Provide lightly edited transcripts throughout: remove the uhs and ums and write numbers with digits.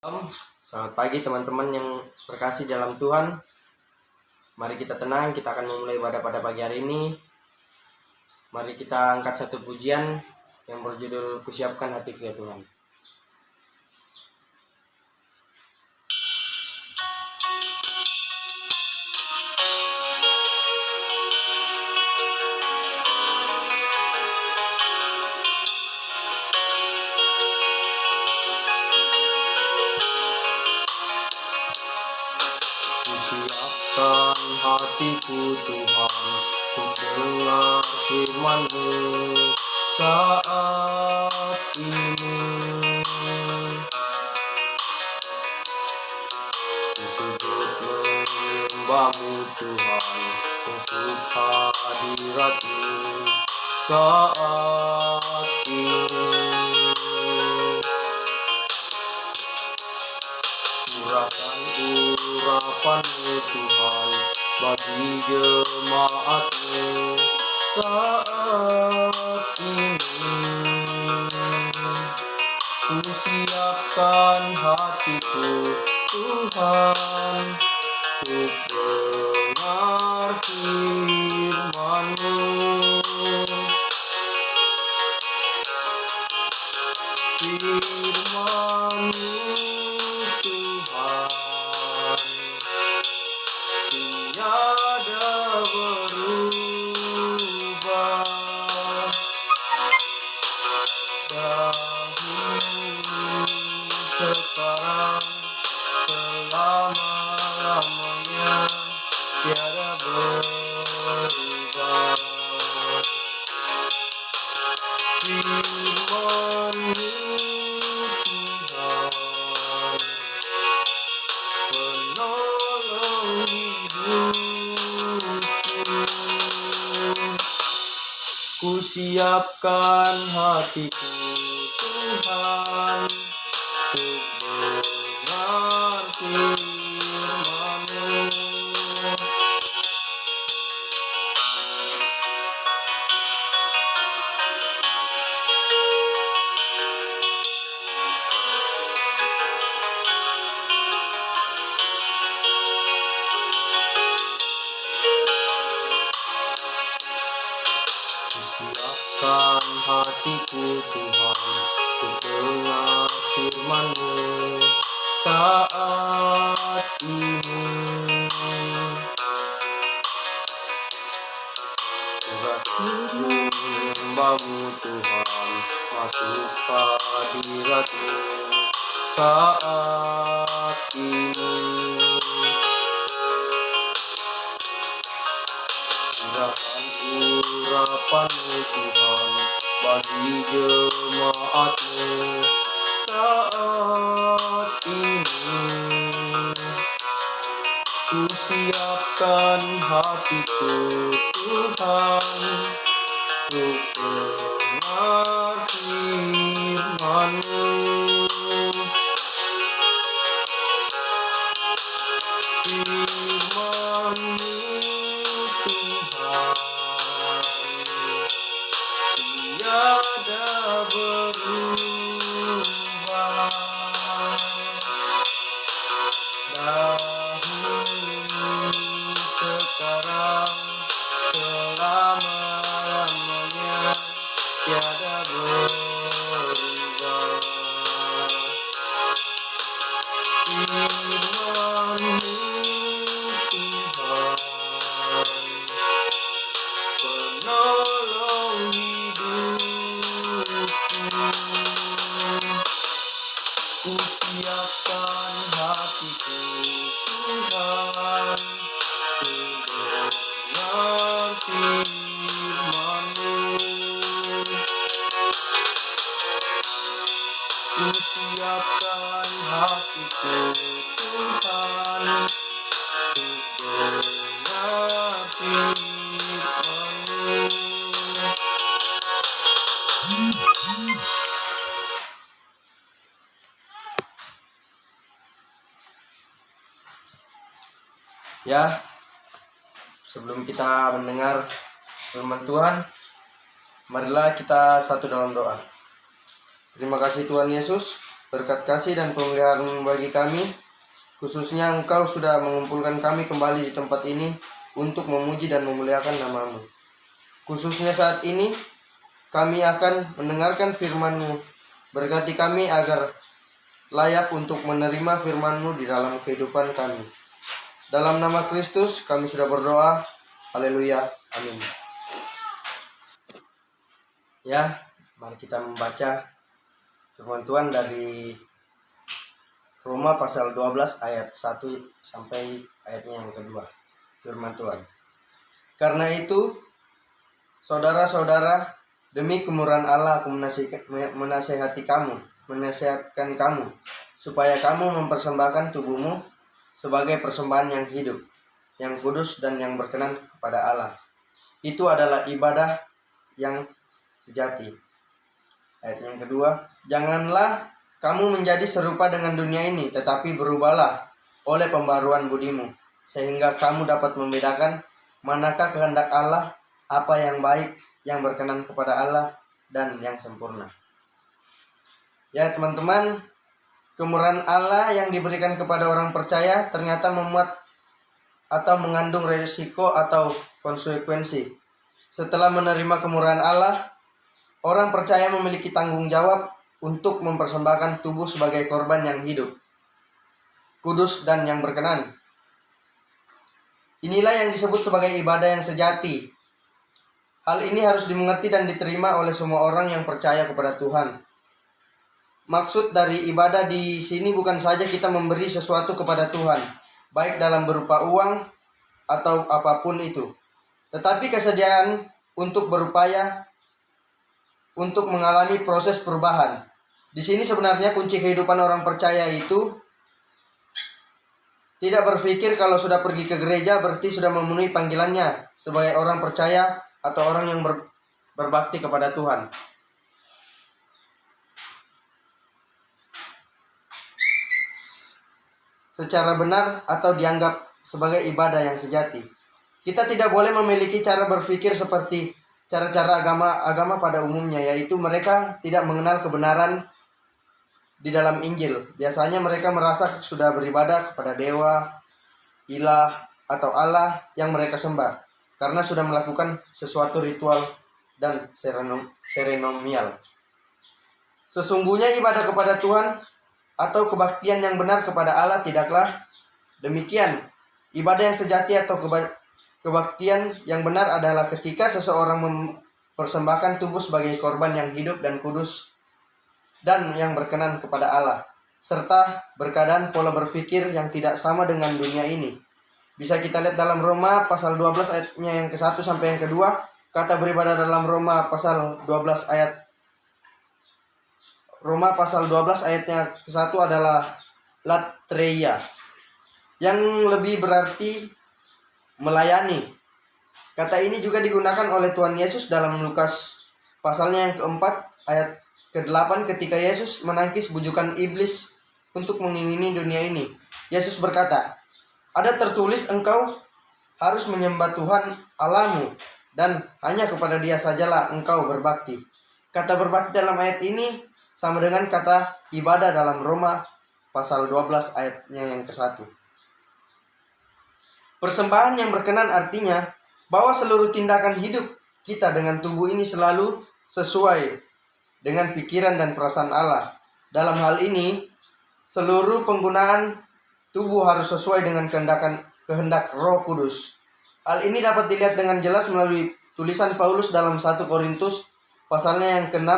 Selamat pagi teman-teman yang terkasih dalam Tuhan. Mari kita tenang, kita akan memulai ibadah pada pagi hari ini. Mari kita angkat satu pujian yang berjudul Kusiapkan Hatiku ya Tuhan. Kusiapkan hatiku Tuhan untuk dengar firman-Mu saat ini. Kusujud menyembah-Mu Tuhan untuk hadirat-Mu saat ini. Curahkan urapan-Mu Tuhan bagi jemaat-Mu saat ini. Kusiapkan hatiku Tuhan untuk dengar firman-Mu. Firman-Mu Tuhan tiada berubah, dahulu sekarang selama-lamanya tiada berubah. Firman-Mu Tuhan penolong hidupku. Kusiapkan hatiku Tuhan untuk dengar firman-Mu. Kusiapkan hatiku Tuhan untuk dengar firman-Mu saat ini. Curahkan menyembah-Mu Tuhan masuk hadirat-Mu saat ini. Curahkan urapan-Mu Tuhan bagi jemaat-Mu saat ini. Kusiapkan hatiku Tuhan untuk dengar firman-Mu. Firman-Mu Tuhan tiada berubah, dahulu sekarang selama-lamanya tiada berubah. Firman-Mu Tuhan penolong hidupku. Kusiapkan hatiku Tuhan untuk dengar firman-Mu. Kusiapkan hatiku Tuhan untuk dengar firman-Mu. Ya, sebelum kita mendengar firman Tuhan, marilah kita satu dalam doa. Terima kasih Tuhan Yesus, berkat kasih dan pemeliharaan bagi kami. Khususnya Engkau sudah mengumpulkan kami kembali di tempat ini untuk memuji dan memuliakan nama-Mu. Khususnya saat ini, kami akan mendengarkan firman-Mu. Berkati kami agar layak untuk menerima firman-Mu di dalam kehidupan kami. Dalam nama Kristus kami sudah berdoa. Haleluya. Amin. Ya, mari kita membaca firman Tuhan dari Roma pasal 12 ayat 1 sampai ayatnya yang kedua. Firman Tuhan. Karena itu, saudara-saudara, demi kemurahan Allah aku menasihatkan kamu, supaya kamu mempersembahkan tubuhmu sebagai persembahan yang hidup, yang kudus dan yang berkenan kepada Allah. Itu adalah ibadah yang sejati. Ayat yang kedua, janganlah kamu menjadi serupa dengan dunia ini, tetapi berubahlah oleh pembaruan budimu, sehingga kamu dapat membedakan manakah kehendak Allah, apa yang baik, yang berkenan kepada Allah, dan yang sempurna. Ya teman-teman, kemurahan Allah yang diberikan kepada orang percaya ternyata memuat atau mengandung risiko atau konsekuensi. Setelah menerima kemurahan Allah, orang percaya memiliki tanggung jawab untuk mempersembahkan tubuh sebagai korban yang hidup, kudus, dan yang berkenan. Inilah yang disebut sebagai ibadah yang sejati. Hal ini harus dimengerti dan diterima oleh semua orang yang percaya kepada Tuhan. Maksud dari ibadah di sini bukan saja kita memberi sesuatu kepada Tuhan, baik dalam berupa uang atau apapun itu, tetapi kesediaan untuk berupaya untuk mengalami proses perubahan. Di sini sebenarnya kunci kehidupan orang percaya itu tidak berpikir kalau sudah pergi ke gereja berarti sudah memenuhi panggilannya sebagai orang percaya atau orang yang berbakti kepada Tuhan. Secara benar atau dianggap sebagai ibadah yang sejati. Kita tidak boleh memiliki cara berpikir seperti cara-cara agama pada umumnya, yaitu mereka tidak mengenal kebenaran di dalam Injil. Biasanya mereka merasa sudah beribadah kepada dewa, ilah, atau Allah yang mereka sembah karena sudah melakukan sesuatu ritual dan seremonial. Sesungguhnya ibadah kepada Tuhan atau kebaktian yang benar kepada Allah tidaklah demikian. Ibadah yang sejati atau kebaktian yang benar adalah ketika seseorang mempersembahkan tubuh sebagai korban yang hidup dan kudus dan yang berkenan kepada Allah, serta berkeadaan pola berpikir yang tidak sama dengan dunia ini. Bisa kita lihat dalam Roma pasal 12 ayatnya yang ke-1 sampai yang kedua. Kata beribadah dalam Roma pasal 12 ayatnya ke-1 adalah latreia, yang lebih berarti melayani. Kata ini juga digunakan oleh Tuhan Yesus dalam Lukas pasalnya yang keempat ayat ke-8 ketika Yesus menangkis bujukan iblis untuk mengingini dunia ini. Yesus berkata, ada tertulis engkau harus menyembah Tuhan Allahmu dan hanya kepada Dia sajalah engkau berbakti. Kata berbakti dalam ayat ini sama dengan kata ibadah dalam Roma pasal 12 ayatnya yang ke-1. Persembahan yang berkenan artinya bahwa seluruh tindakan hidup kita dengan tubuh ini selalu sesuai dengan pikiran dan perasaan Allah. Dalam hal ini, seluruh penggunaan tubuh harus sesuai dengan kehendak Roh Kudus. Hal ini dapat dilihat dengan jelas melalui tulisan Paulus dalam 1 Korintus pasalnya yang ke-6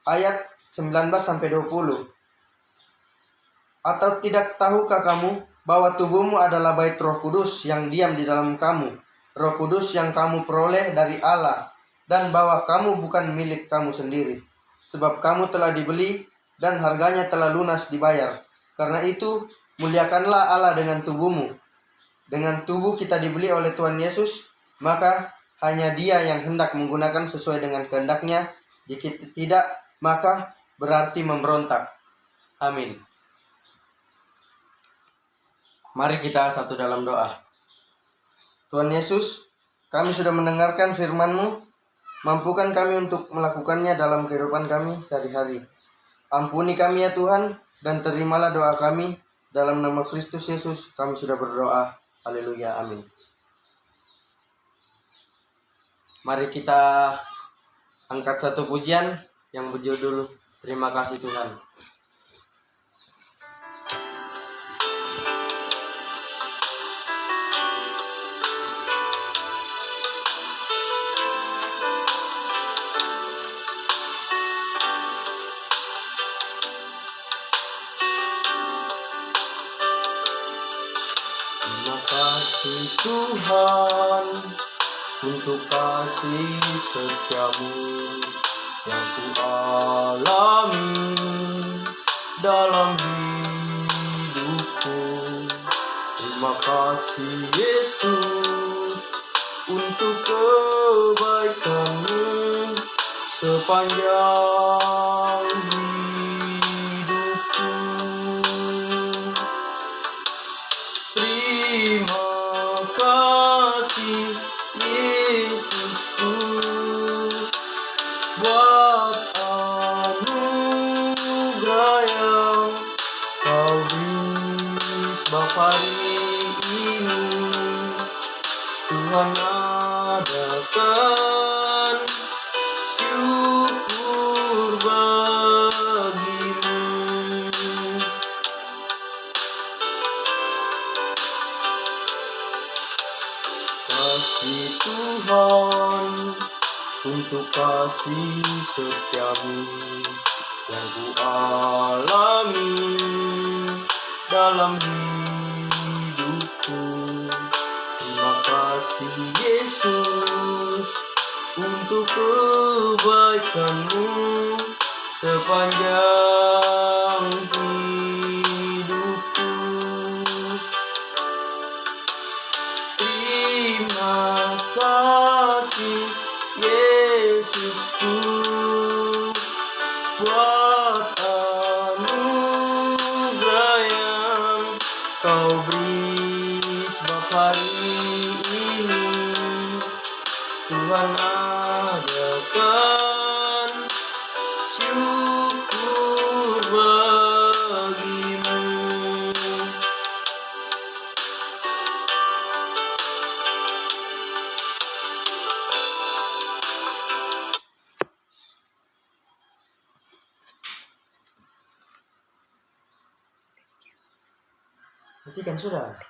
ayat 19 sampai 20. Atau tidak tahukah kamu bahwa tubuhmu adalah bait Roh Kudus yang diam di dalam kamu, Roh Kudus yang kamu peroleh dari Allah, dan bahwa kamu bukan milik kamu sendiri, sebab kamu telah dibeli dan harganya telah lunas dibayar. Karena itu, muliakanlah Allah dengan tubuhmu. Dengan tubuh kita dibeli oleh Tuhan Yesus, maka hanya Dia yang hendak menggunakan sesuai dengan kehendaknya. Jika tidak, maka berarti memberontak. Amin. Mari kita satu dalam doa. Tuhan Yesus, kami sudah mendengarkan firman-Mu. Mampukan kami untuk melakukannya dalam kehidupan kami sehari-hari. Ampuni kami ya Tuhan, dan terimalah doa kami. Dalam nama Kristus Yesus kami sudah berdoa. Haleluya, amin. Mari kita angkat satu pujian yang berjudul Terima Kasih Tuhan. Terima kasih Tuhan untuk kasih setiamu yang ku alami dalam hidupku. Terima kasih Yesus untuk kebaikanmu sepanjang hidupku. Terima kasih Yesusku buat anugerah yang kau beri sebab hari ini Tuhan adakan syukur bagimu. Kasih Tuhan untuk kasih setiamu yang ku alami dalam hidupku. Terima kasih Yesus untuk kebaikanmu sepanjang hidupku. Terima kasih Yesusku buat anugerah yang kau beri sebab hari ini Tuhan adakan syukur bagimu. Nanti kan sudah.